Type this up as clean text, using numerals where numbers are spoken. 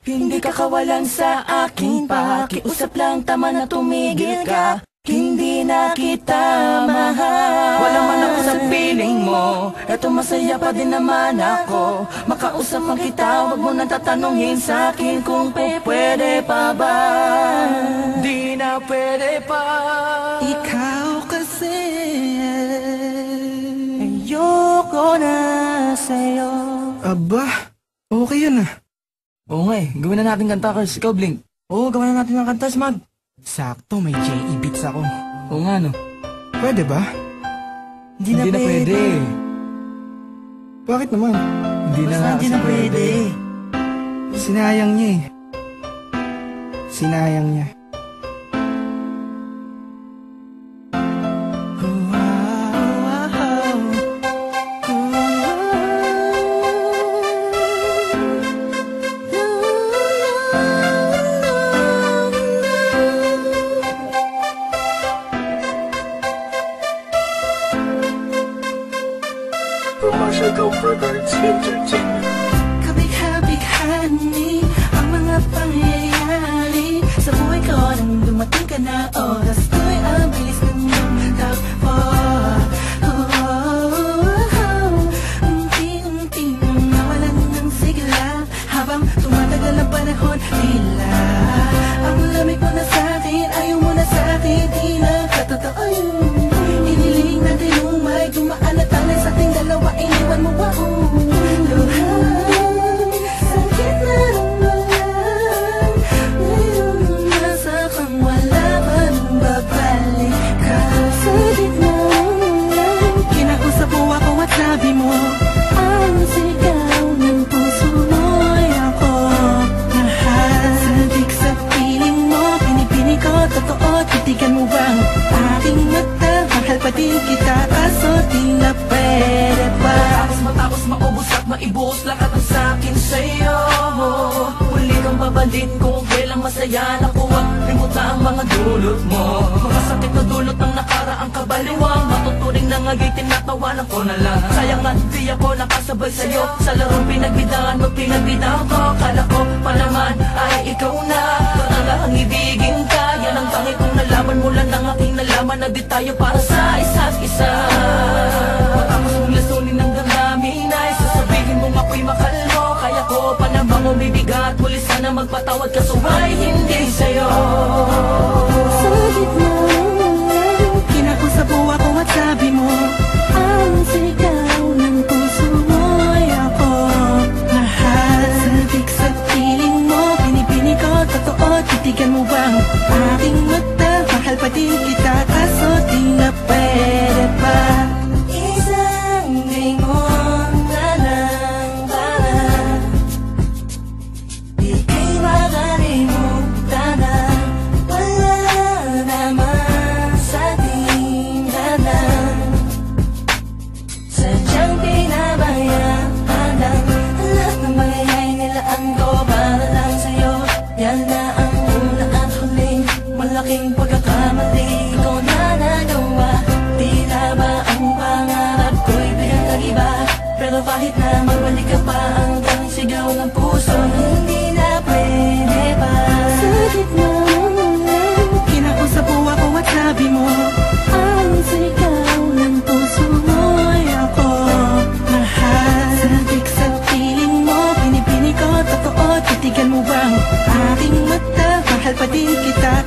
Hindi ka kawalan sa aking pakiusap lang, tama na tumigil ka. Hindi na kita mahal. Wala man ako sa piling mo, eto masaya pa din naman ako. Makausap man kita, wag mo nang tatanungin sa akin kung pwede pa ba. Di na pwede pa. Ikaw kasi ayoko na sa'yo. Aba, okay yun ah. Oo nga eh, gawin na natin kanta, Kars. Ikaw, Blink. Oo, gawin na natin ng kanta, Smag. Sakto, may J.E. beats ako. Oo nga no. Pwede ba? Hindi na pwede. Bakit naman? Hindi na nga kasi pwede. Sinayang niya eh. Sinayang niya. Kabigha-bighani ang mga pangyayari sa buhay ko nang dumating ka na. Oras ko'y ang bilis ng takbo. Unti-unti nang nawalan ng sigla habang tumatagal ang panahon. Tila ang lamig mo na sa'kin, ayaw mo na sa'kin, di na katotoo yun. Hiniling natin yung may dumaan na tanay sa ating dalawa, iniwan mo ba ako? Sakit na ramdaman, ngayon nasa kang wala pa nang babalik ka. Sa gitna ng kinausap mo ako at sabi mo, ang sigaw ng puso mo'y ako mahal. Sabik sa piling mo, pinipini ko, totoo, titigan mo bang aking mata? Mahal pa din kita, kaso di na pwede pa. Matapos maubos at maibuhos lahat ng sakin sa'yo. Huli kang babalik kung kailang masaya nakuha. Limuta ang mga dulot mo, mga sakit na dulot ng nakaraang kabaliwang. Matuturing na nga'y tinatawanan ko na lang. Sayang nga di ako nakasabay sa'yo sa larong pinagbidahan mo, pinagbidahan ko. Kala ko pa naman ay ikaw na, ang ibigin ka. Yan ang tangi kong nalaman mula ng aking nalaman na di tayo para sa isa't isa. Matapos mong lasunin ng damdamin ay sasabihin mong ako'y mahal mo. Kaya ko pa namang umibigat, huli sana magpatawad ka, so why hindi sa'yo? Sa gitna kinakusap mo ako at sabi mo, ang sigaw ng puso mo'y ako mahal. Sabik sa piling mo, pinipini ko, totoo, titigan mo bang aking mata? Mahal pa din kita, kaso di na pwede pa. Isang lingon na lang para ika'y makalimutan na wala naman sa tinggalan. Sadyang pinabayaan lang lahat ng bagay nilaan ko para lang sa'yo. Yan na ang una at huling malaking pagkakamali ko na nagawa. Tila ba ang pangarap ko'y biglang nag-iba? Pero kahit na magbalik ka pa, ang tanging sigaw ng puso hindi na pwede pa. Sa gitna kinakusap mo ako at sabi mo, ang sigaw ng puso mo'y ako mahal. Sabik sa piling mo, pinipini ko, totoo, titigan mo bang aking mata? Mahal pa din kita,